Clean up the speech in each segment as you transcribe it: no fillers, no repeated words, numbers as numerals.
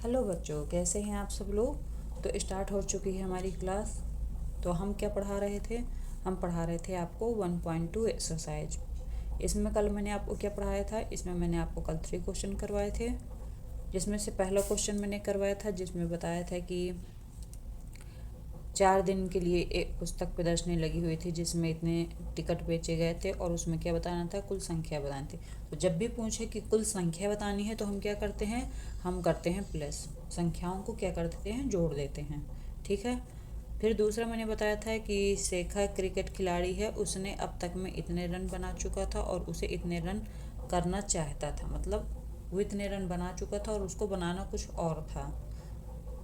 Hello बच्चों, कैसे हैं आप सब लोग। तो स्टार्ट हो चुकी है हमारी क्लास। तो हम क्या पढ़ा रहे थे? हम पढ़ा रहे थे आपको 1.2 एक्सरसाइज। इसमें कल मैंने आपको क्या पढ़ाया था? इसमें मैंने आपको कल 3 क्वेश्चन करवाए थे, जिसमें से पहला क्वेश्चन मैंने करवाया था जिसमें बताया था कि 4 दिन के लिए एक पुस्तक प्रदर्शनी लगी हुई थी जिसमें इतने टिकट बेचे गए थे और उसमें क्या बताना था? कुल संख्या बतानी थी। तो जब भी पूछे कि कुल संख्या बतानी है तो हम क्या करते हैं? हम करते हैं प्लस, संख्याओं को क्या कर देते हैं? जोड़ देते हैं। ठीक है। फिर दूसरा मैंने बताया था कि शेखा क्रिकेट खिलाड़ी है, उसने अब तक में इतने रन बना चुका था और उसे इतने रन करना चाहता था। मतलब वो इतने रन बना चुका था और उसको बनाना कुछ और था।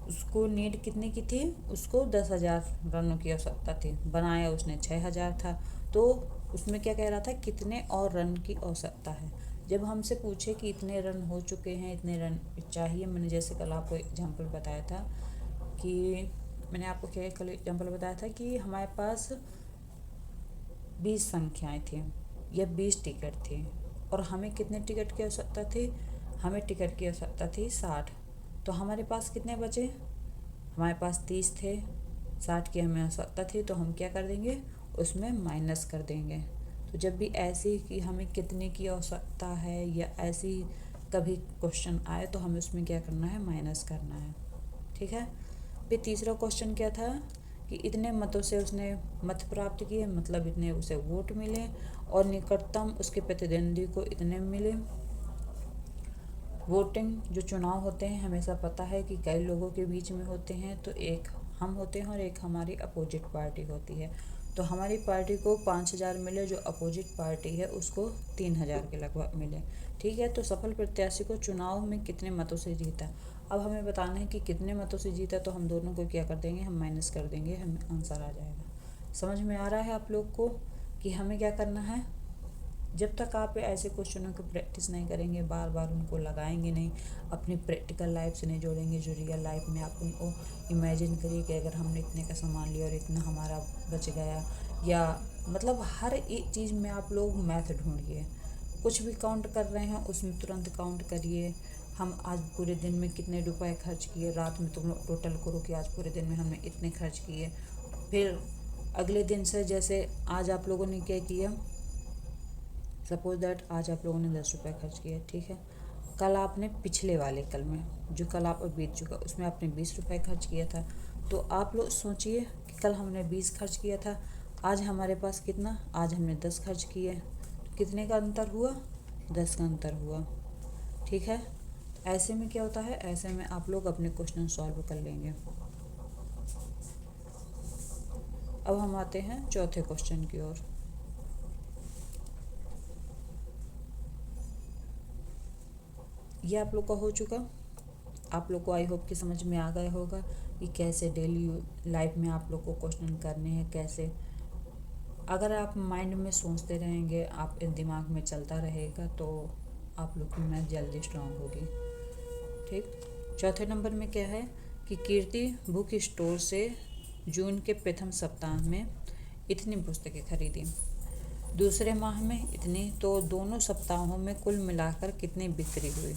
उसको नीड कितने की थी? उसको 10,000 रनों की आवश्यकता थी, बनाया उसने 6,000 था। तो उसमें क्या कह रहा था? कितने और रन की आवश्यकता है। जब हमसे पूछे कि इतने रन हो चुके हैं, इतने रन चाहिए, मैंने जैसे कल आपको एग्जाम्पल बताया था कि मैंने आपको क्या कल एग्जाम्पल बताया था कि हमारे पास 20 संख्याएं थी या 20 टिकट थी और हमें कितने टिकट की आवश्यकता थी? हमें टिकट की आवश्यकता थी 60। तो हमारे पास कितने बचे? हमारे पास 30 थे, 60 की हमें आवश्यकता थी, तो हम क्या कर देंगे? उसमें माइनस कर देंगे। तो जब भी ऐसे कि हमें कितने की आवश्यकता है या ऐसी कभी क्वेश्चन आए तो हमें उसमें क्या करना है? माइनस करना है। ठीक है। फिर तीसरा क्वेश्चन क्या था कि इतने मतों से उसने मत प्राप्त किए, मतलब इतने उसे वोट मिले और निकटतम उसके प्रतिद्वंदी को इतने मिले। वोटिंग जो चुनाव होते हैं हमेशा पता है कि कई लोगों के बीच में होते हैं, तो एक हम होते हैं और एक हमारी अपोजिट पार्टी होती है। तो हमारी पार्टी को 5,000 मिले, जो अपोजिट पार्टी है उसको 3,000 के लगभग मिले। ठीक है। तो सफल प्रत्याशी को चुनाव में कितने मतों से जीता। अब हमें बताना है कि कितने मतों से जीता, तो हम दोनों को क्या कर देंगे? हम माइनस कर देंगे, हमें आंसर आ जाएगा। समझ में आ रहा है आप लोग को कि हमें क्या करना है? जब तक आप ऐसे क्वेश्चनों की प्रैक्टिस नहीं करेंगे, बार बार उनको लगाएंगे नहीं, अपनी प्रैक्टिकल लाइफ से नहीं जोड़ेंगे, जो रियल लाइफ में आप उनको इमेजिन करिए कि अगर हमने इतने का सामान लिया और इतना हमारा बच गया, या मतलब हर एक चीज़ में आप लोग मैथ ढूंढिए। कुछ भी काउंट कर रहे हैं उसमें तुरंत काउंट करिए। हम आज पूरे दिन में कितने रुपए खर्च किए, रात में तुम लोग टोटल करो कि आज पूरे दिन में हमने इतने खर्च किए। फिर अगले दिन से, जैसे आज आप लोगों ने क्या किया, सपोज दैट आज आप लोगों ने 10 रुपये खर्च किए। ठीक है। कल आपने पिछले वाले कल में, जो कल आप बीत चुका, उसमें आपने 20 रुपये खर्च किया था। तो आप लोग सोचिए कि कल हमने 20 खर्च किया था, आज हमारे पास कितना? आज हमने 10 खर्च किए। तो कितने का अंतर हुआ? 10 का अंतर हुआ। ठीक है। ऐसे में क्या होता है? ऐसे में आप लोग अपने क्वेश्चन सॉल्व कर लेंगे। अब हम आते हैं चौथे क्वेश्चन की ओर। ये आप लोग का हो चुका। आप लोग को आई होप कि समझ में आ गया होगा कि कैसे डेली लाइफ में आप लोग को क्वेश्चन करने हैं, कैसे। अगर आप माइंड में सोचते रहेंगे, आप दिमाग में चलता रहेगा, तो आप लोग की मैथ जल्दी स्ट्रांग होगी। ठीक। चौथे नंबर में क्या है कि कीर्ति बुक स्टोर से जून के प्रथम सप्ताह में इतनी पुस्तकें खरीदी, दूसरे माह में इतनी, तो दोनों सप्ताहों में कुल मिलाकर कितनी बिक्री हुई।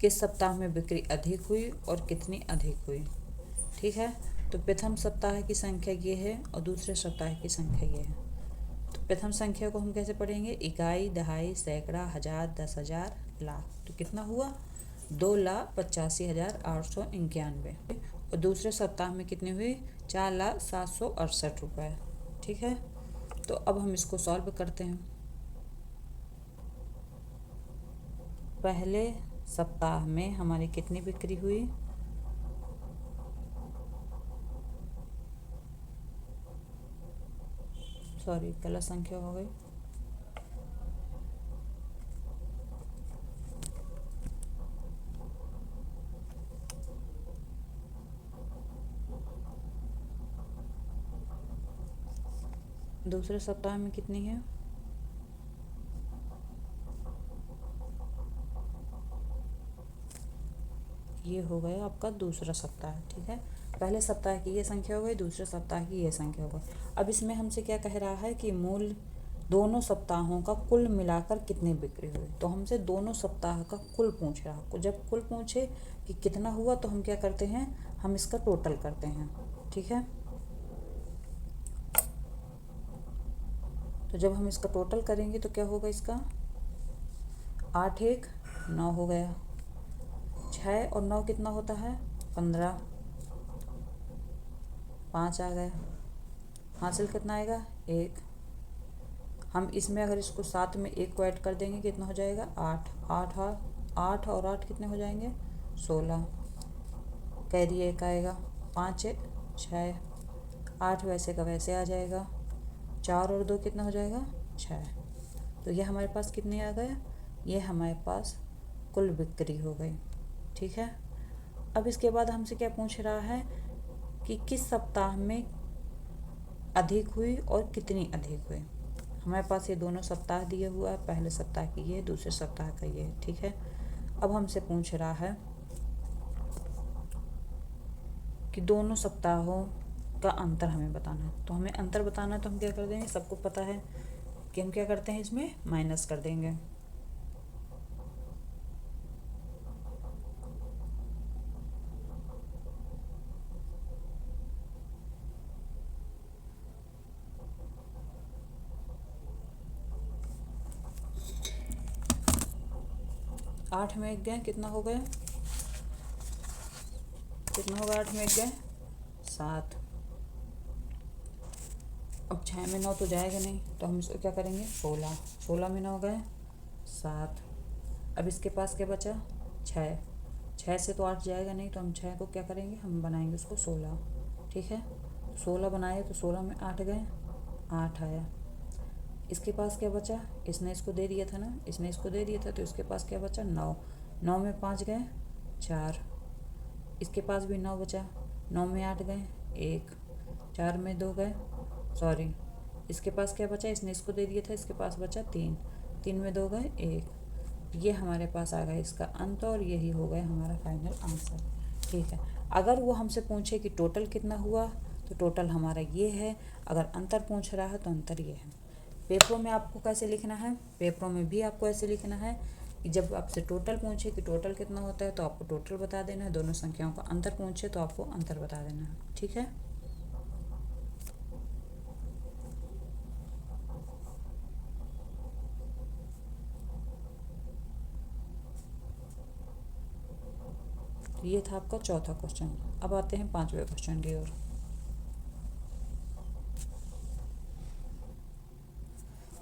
किस सप्ताह में बिक्री अधिक हुई और कितनी अधिक हुई। ठीक है। तो प्रथम सप्ताह की संख्या ये है और दूसरे सप्ताह की संख्या ये है। तो प्रथम संख्या को हम कैसे पढ़ेंगे? इकाई, दहाई, सैकड़ा, हजार, 10,000, लाख। तो कितना हुआ? 2,85,891। और दूसरे सप्ताह में कितनी हुई? 4,07,68 रुपये। ठीक है। तो अब हम इसको सॉल्व करते हैं। पहले सप्ताह में हमारी कितनी बिक्री हुई? सॉरी, गलत संख्या हो गई। दूसरे सप्ताह में कितनी है? ये हो गया आपका दूसरा सप्ताह। ठीक है। पहले सप्ताह की ये संख्या हो गई, दूसरे सप्ताह की ये संख्या हो गई। अब इसमें हमसे क्या कह रहा है कि मूल दोनों सप्ताहों का कुल मिलाकर कितनी बिक्री हुई। तो हमसे दोनों सप्ताह का कुल पूछ रहा है। जब कुल पूछे कि कितना हुआ तो हम क्या करते हैं, हम इसका टोटल करते हैं। ठीक है, तो जब हम इसका टोटल करेंगे तो क्या होगा, इसका 8 1 9 हो गया। 6 और 9 कितना होता है, 15। 5 आ गया, हासिल कितना आएगा, 1। हम इसमें अगर इसको 7 में 1 को ऐड कर देंगे कितना हो जाएगा, 8। 8 और 8 कितने हो जाएंगे, 16। कैरी 1 आएगा, 5 1 6। 8 वैसे का वैसे आ जाएगा। 4 और 2 कितना हो जाएगा, 6। तो ये हमारे पास कितने आ गए, ये हमारे पास कुल बिक्री हो गई। ठीक है, अब इसके बाद हमसे क्या पूछ रहा है कि किस सप्ताह में अधिक हुई और कितनी अधिक हुई। हमारे पास ये दोनों सप्ताह दिए हुआ है, पहले सप्ताह की ये, दूसरे सप्ताह का ये। ठीक है, अब हमसे पूछ रहा है कि दोनों सप्ताहों का अंतर हमें बताना है। तो हमें अंतर बताना है तो हम क्या कर देंगे, सबको पता है कि हम क्या करते हैं, इसमें माइनस कर देंगे। आठ में 1 गए, कितना हो गया, कितना होगा, 8 में 1 गए 7। अब 6 में 9 तो जाएगा नहीं, तो हम इसको क्या करेंगे, 16। 16 में 9 गए 7। अब इसके पास क्या बचा, 6। 6 से तो 8 जाएगा नहीं, तो हम 6 को क्या करेंगे, हम बनाएंगे उसको 16। ठीक है, 16 बनाए तो 16 में 8 गए, 8 आया। इसके पास क्या बचा, इसने इसको दे दिया था ना, इसने इसको दे दिया था, तो इसके पास क्या बचा, 9। 9 में 5 गए 4। इसके पास भी 9 बचा। 9 में 8 गए 1। 4 में 2 गए, सॉरी, इसके पास क्या बचा, इसने इसको दे दिया था, इसके पास बचा 3। 3 में 2 गए 1। ये हमारे पास आ गया इसका अंत, और यही हो गया हमारा फाइनल आंसर। ठीक है, अगर वो हमसे पूछे कि टोटल कितना हुआ, तो टोटल हमारा ये है। अगर अंतर पूछ रहा है तो अंतर ये है। पेपरों में आपको कैसे लिखना है, पेपरों में भी आपको ऐसे लिखना है कि जब आपसे टोटल पूछे कि टोटल कितना होता है तो आपको टोटल बता देना है। दोनों संख्याओं का अंतर पूछे तो आपको अंतर बता देना है। ठीक है, ये था आपका चौथा क्वेश्चन। अब आते हैं 5वें क्वेश्चन की ओर।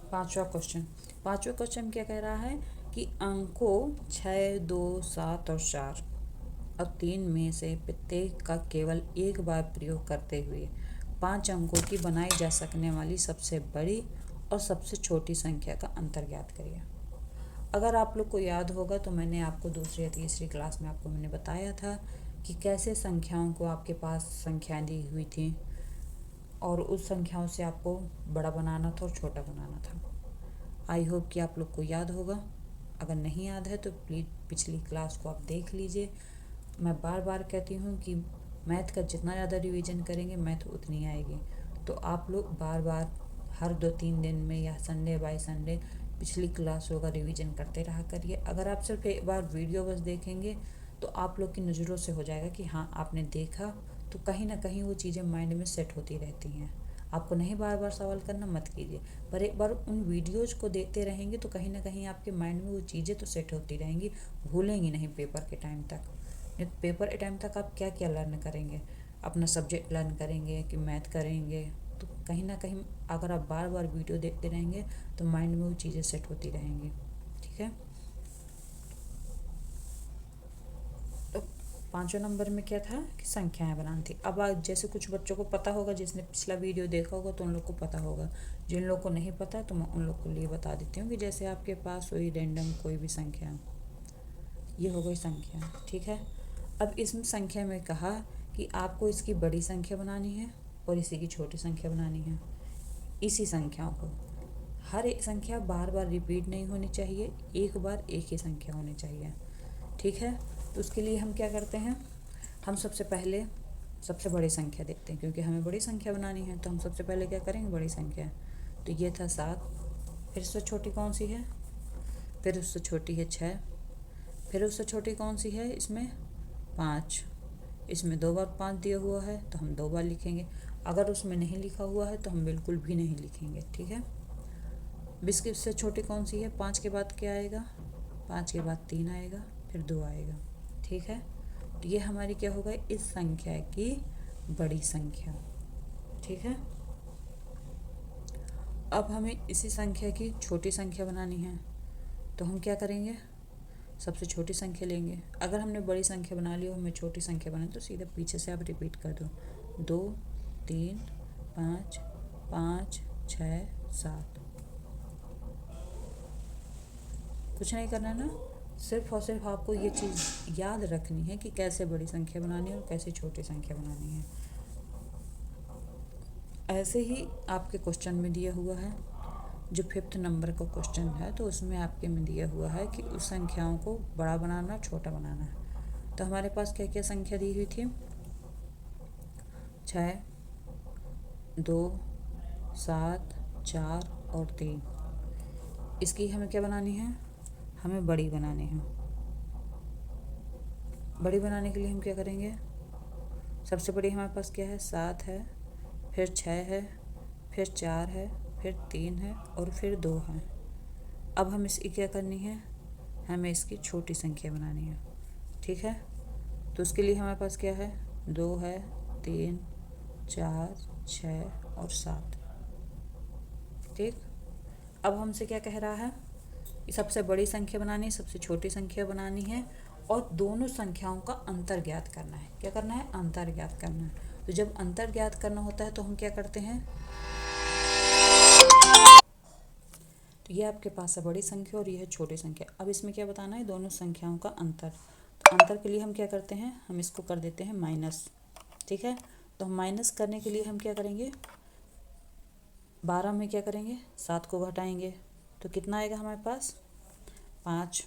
5वां क्वेश्चन, 5वां क्वेश्चन क्या कह रहा है कि अंकों 6 2 7 और 4 और 3 में से प्रत्येक का केवल एक बार प्रयोग करते हुए 5 अंकों की बनाई जा सकने वाली सबसे बड़ी और सबसे छोटी संख्या का अंतर ज्ञात करिए। अगर आप लोग को याद होगा तो मैंने आपको दूसरी या तीसरी क्लास में आपको मैंने बताया था कि कैसे संख्याओं को आपके पास संख्याएं दी हुई थी और उस संख्याओं से आपको बड़ा बनाना था और छोटा बनाना था। आई होप कि आप लोग को याद होगा। अगर नहीं याद है तो प्लीज़ पिछली क्लास को आप देख लीजिए। मैं बार बार कहती हूँ कि मैथ का जितना ज़्यादा रिवीजन करेंगे मैथ उतनी आएगी। तो आप लोग बार बार हर 2-3 दिन में या संडे बाय संडे पिछली क्लासों का रिवीजन करते रहा करिए। अगर आप सिर्फ एक बार वीडियो बस देखेंगे तो आप लोग की नज़रों से हो जाएगा कि हाँ आपने देखा, तो कहीं ना कहीं वो चीज़ें माइंड में सेट होती रहती हैं। आपको नहीं बार बार सवाल करना, मत कीजिए, पर एक बार उन वीडियोज को देखते रहेंगे तो कहीं ना कहीं आपके माइंड में वो चीज़ें तो सेट होती रहेंगी, भूलेंगी नहीं पेपर के टाइम तक। नहीं तो पेपर के टाइम तक आप क्या क्या लर्न करेंगे, अपना सब्जेक्ट लर्न करेंगे कि मैथ करेंगे, तो कहीं ना कहीं अगर आप बार बार वीडियो देखते रहेंगे तो माइंड में वो चीज़ें सेट होती रहेंगी। ठीक है, तो 5वें नंबर में क्या था कि संख्याएं बनानी थी। अब जैसे कुछ बच्चों को पता होगा, जिसने पिछला वीडियो देखा होगा तो उन लोग को पता होगा। जिन लोग को नहीं पता तो मैं उन लोग को लिए बता देती हूँ कि जैसे आपके पास कोई रैंडम कोई भी संख्या, ये हो गई संख्या। ठीक है, अब इसमें संख्या में कहा कि आपको इसकी बड़ी संख्या बनानी है और इसी की छोटी संख्या बनानी है। इसी संख्याओं को, हर एक संख्या बार बार रिपीट नहीं होनी चाहिए, एक बार एक ही संख्या होनी चाहिए। ठीक है, तो उसके लिए हम क्या करते हैं, हम सबसे पहले सबसे बड़ी संख्या देखते हैं, क्योंकि हमें बड़ी संख्या बनानी है। तो हम सबसे पहले क्या करेंगे, बड़ी संख्या। तो ये था 7, फिर उससे छोटी कौन सी है, फिर उससे छोटी है 6, फिर उससे छोटी कौन सी है इसमें 5। इसमें 2 बार 5 दिया हुआ है तो हम 2 बार लिखेंगे। अगर उसमें नहीं लिखा हुआ है तो हम बिल्कुल भी नहीं लिखेंगे, ठीक है। 20 से छोटी कौन सी है, 5 के बाद क्या आएगा, 5 के बाद 3 आएगा, फिर 2 आएगा, ठीक है। तो ये हमारी क्या होगा, इस संख्या की बड़ी संख्या, ठीक है। अब हमें इसी संख्या की छोटी संख्या बनानी है, तो हम क्या करेंगे, सबसे छोटी संख्या लेंगे। अगर हमने बड़ी संख्या बना ली और हमें छोटी संख्या बनानी तो सीधे पीछे से आप रिपीट कर दो, 2 3 5 5 6 7। कुछ नहीं करना है ना, सिर्फ और सिर्फ आपको ये चीज़ याद रखनी है कि कैसे बड़ी संख्या बनानी है और कैसे छोटी संख्या बनानी है। ऐसे ही आपके क्वेश्चन में दिया हुआ है, जो 5th नंबर का क्वेश्चन है, तो उसमें आपके में दिया हुआ है कि उस संख्याओं को बड़ा बनाना, छोटा बनाना है। तो हमारे पास क्या क्या संख्या दी हुई थी, 6 2 7 4 और 3। इसकी हमें क्या बनानी है, हमें बड़ी बनानी है। बड़ी बनाने के लिए हम क्या करेंगे, सबसे बड़ी हमारे पास क्या है, 7 है, फिर 6 है, फिर 4 है, फिर 3 है और फिर 2 है। अब हम इसकी क्या करनी है, हमें इसकी छोटी संख्या बनानी है, ठीक है। तो उसके लिए हमारे पास क्या है, 2 है, 3 4 6 और 7, ठीक। अब हमसे क्या कह रहा है, सबसे बड़ी संख्या बनानी है, सबसे छोटी संख्या बनानी है और दोनों संख्याओं का अंतर ज्ञात करना है। क्या करना है, अंतर ज्ञात करना है। तो जब अंतर ज्ञात करना होता है तो हम क्या करते हैं, तो ये आपके पास है बड़ी संख्या और ये है छोटी संख्या। अब इसमें क्या बताना है, दोनों संख्याओं का अंतर। तो अंतर के लिए हम क्या करते हैं, हम इसको कर देते हैं माइनस, ठीक है। तो हम माइनस करने के लिए हम क्या करेंगे, 12 में क्या करेंगे, 7 को घटाएंगे तो कितना आएगा हमारे पास, 5।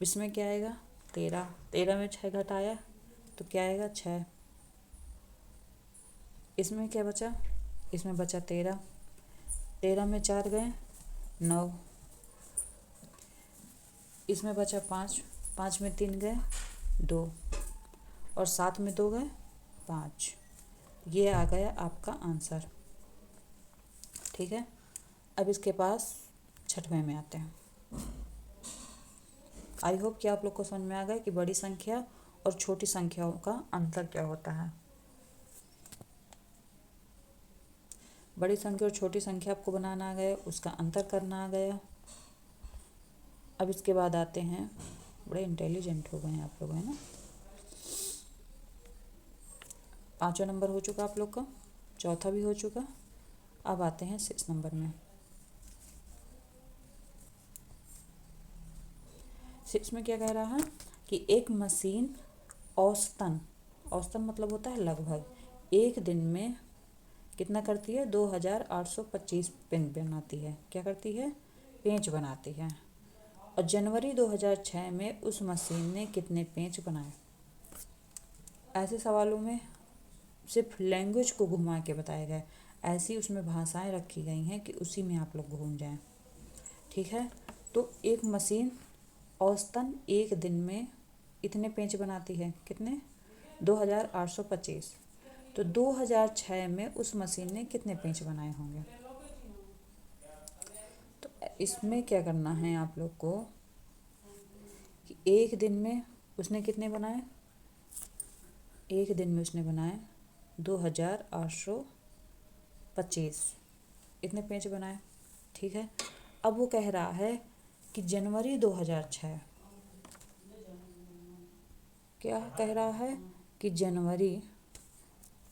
इसमें क्या आएगा, 13। 13 में 6 घटाया तो क्या आएगा, 6। इसमें क्या बचा, इसमें बचा 13। 13 में 4 गए 9। इसमें बचा 5। 5 में 3 गए 2 और 7 में 2 गए 5। ये आ गया आपका आंसर, ठीक है। अब इसके पास 6वें में आते हैं। आई होप कि आप लोग को समझ में आ गया कि बड़ी संख्या और छोटी संख्याओं का अंतर क्या होता है। बड़ी संख्या और छोटी संख्या आपको बनाना आ गया, उसका अंतर करना आ गया। अब इसके बाद आते हैं, बड़े इंटेलिजेंट हो गए हैं आप लोग, है ना। 5वां नंबर हो चुका आप लोग का, 4था भी हो चुका। अब आते हैं 6 नंबर में। 6 में क्या कह रहा है कि एक मशीन औसतन, औसतन मतलब होता है लगभग, एक दिन में कितना करती है, 2825 पेन बनाती है। क्या करती है, पेंच बनाती है। और जनवरी 2006 में उस मशीन ने कितने पेंच बनाए। ऐसे सवालों में सिर्फ लैंग्वेज को घुमा के बताया गया, ऐसी उसमें भाषाएं रखी गई हैं कि उसी में आप लोग घूम जाएं, ठीक है। तो एक मशीन औसतन एक दिन में इतने पेंच बनाती है, कितने, 2825। तो 2006 में उस मशीन ने कितने पेंच बनाए होंगे। तो इसमें क्या करना है आप लोग को कि एक दिन में उसने कितने बनाए, एक दिन में उसने बनाए 2825 इतने पेंच बनाए, ठीक है। अब वो कह रहा है कि जनवरी 2006, क्या कह रहा है कि जनवरी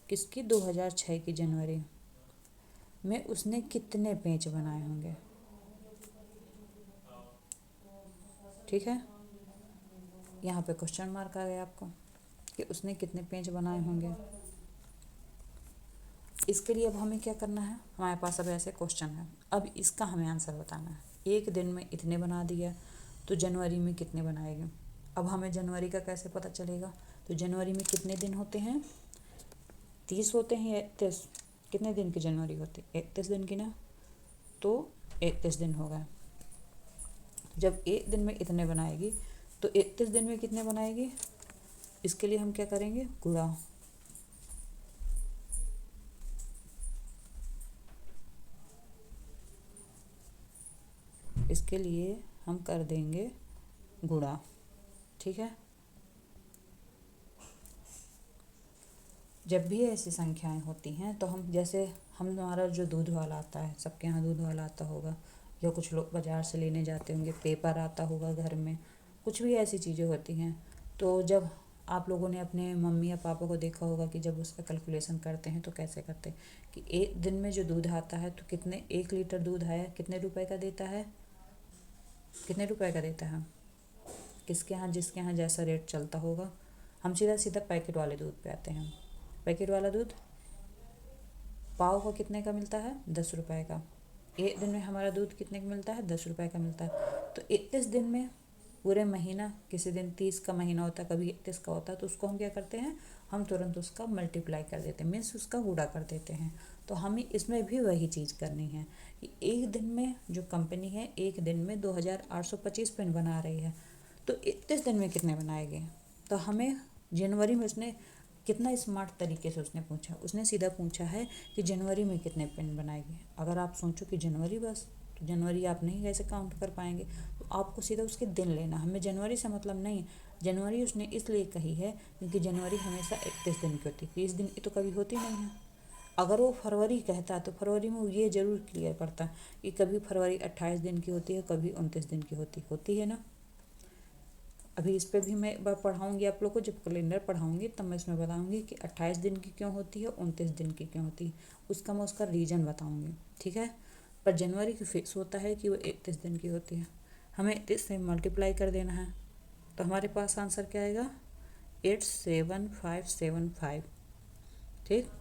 किसकी, 2006 की जनवरी में उसने कितने पेंच बनाए होंगे, ठीक है। यहाँ पे क्वेश्चन मार्क आ गया आपको कि उसने कितने पेंच बनाए होंगे। इसके लिए अब हमें क्या करना है, हमारे पास अब ऐसे क्वेश्चन है, अब इसका हमें आंसर बताना है। एक दिन में इतने बना दिया तो जनवरी में कितने बनाएंगे। अब हमें जनवरी का कैसे पता चलेगा, तो जनवरी में कितने दिन होते हैं, 30 होते हैं या 31, कितने दिन की जनवरी होती है, 31 दिन की ना। तो 31 दिन हो गए। जब एक दिन में इतने बनाएगी तो 31 दिन में कितने बनाएगी, इसके लिए हम क्या करेंगे, गुणा। इसके लिए हम कर देंगे गुणा, ठीक है। जब भी ऐसी संख्याएं होती हैं तो हम जैसे हमारा जो दूध वाला आता है, सबके यहाँ दूध वाला आता होगा, या कुछ लोग बाज़ार से लेने जाते होंगे, पेपर आता होगा घर में, कुछ भी ऐसी चीज़ें होती हैं। तो जब आप लोगों ने अपने मम्मी या पापा को देखा होगा कि जब उसका कैलकुलेशन करते हैं तो कैसे करते हैं कि एक दिन में जो दूध आता है तो कितने, 1 लीटर दूध आया कितने रुपए का देता है, कितने रुपए का देता है, किसके यहाँ जिसके यहाँ जैसा रेट चलता होगा। हम सीधा सीधा पैकेट वाले दूध पे आते हैं। पैकेट वाला दूध पाव का कितने का मिलता है, 10 रुपए का। एक दिन में हमारा दूध कितने का मिलता है, 10 रुपए का मिलता है। तो 31 दिन में पूरे महीना, किसी दिन 30 का महीना होता है, कभी 31 का होता है, तो उसको हम क्या करते हैं, हम तुरंत उसका मल्टीप्लाई कर देते हैं, मीन्स उसका गुणा कर देते हैं। तो हमें इसमें भी वही चीज़ करनी है कि एक दिन में जो कंपनी है एक दिन में 2825 पेन बना रही है, तो 31 दिन में कितने बनाएंगे। तो हमें जनवरी में उसने कितना स्मार्ट तरीके से उसने पूछा, उसने सीधा पूछा है कि जनवरी में कितने पेन बनाएगी। अगर आप सोचो कि जनवरी बस, तो जनवरी आप नहीं कैसे काउंट कर पाएंगे, तो आपको सीधा उसके दिन लेना। हमें जनवरी से मतलब नहीं, जनवरी उसने इसलिए कही है क्योंकि जनवरी हमेशा 31 दिन की होती है, 30 दिन की तो कभी होती नहीं है। अगर वो फरवरी कहता तो फरवरी में ये ज़रूर क्लियर पड़ता कि कभी फरवरी 28 दिन की होती है, कभी 29 दिन की होती है ना। अभी इस पे भी मैं एक बार पढ़ाऊँगी आप लोग को, जब कैलेंडर पढ़ाऊँगी तब मैं इसमें बताऊँगी कि 28 दिन की क्यों होती है, 29 दिन की क्यों होती है, उसका मैं उसका रीज़न बताऊँगी, ठीक है। पर जनवरी की फिक्स होता है कि वो 31 दिन की होती है। हमें 31 से मल्टीप्लाई कर देना है, तो हमारे पास आंसर क्या आएगा, 87575, ठीक।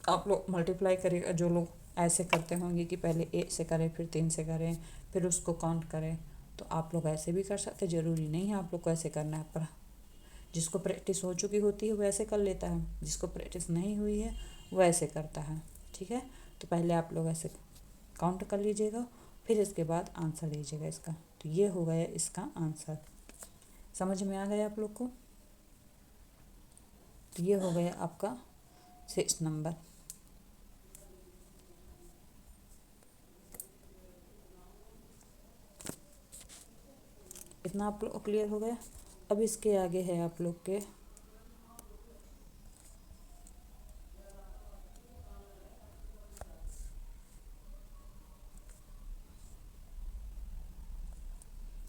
आप लोग मल्टीप्लाई करिएगा, जो लोग ऐसे करते होंगे कि पहले 1 से करें फिर 3 से करें फिर उसको काउंट करें, तो आप लोग ऐसे भी कर सकते, ज़रूरी नहीं है आप लोग को ऐसे करना है। पर जिसको प्रैक्टिस हो चुकी होती है वो ऐसे कर लेता है, जिसको प्रैक्टिस नहीं हुई है वो ऐसे करता है, ठीक है। तो पहले आप लोग ऐसे काउंट कर लीजिएगा, फिर इसके बाद आंसर दीजिएगा इसका। तो ये हो गया इसका आंसर, समझ में आ गया आप लोग को। तो ये हो गया आपका 6 नंबर। इतना आप लोग क्लियर हो गया। अब इसके आगे है आप लोग के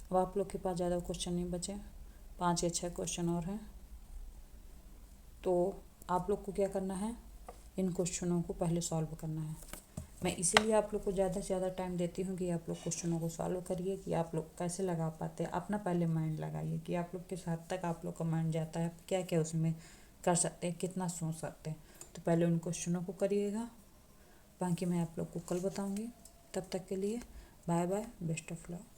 अब आप लोग के पास ज़्यादा क्वेश्चन नहीं बचे, 5 या 6 क्वेश्चन और हैं। तो आप लोग को क्या करना है, इन क्वेश्चनों को पहले सॉल्व करना है। मैं इसीलिए आप लोग को ज़्यादा से ज़्यादा टाइम देती हूँ कि आप लोग क्वेश्चनों को सॉल्व करिए, कि आप लोग कैसे लगा पाते हैं। अपना पहले माइंड लगाइए कि आप लोग किस हद तक आप लोग का माइंड जाता है, क्या क्या उसमें कर सकते हैं, कितना सोच सकते हैं। तो पहले उन क्वेश्चनों को करिएगा, बाकी मैं आप लोग को कल बताऊँगी। तब तक के लिए bye bye, best of luck.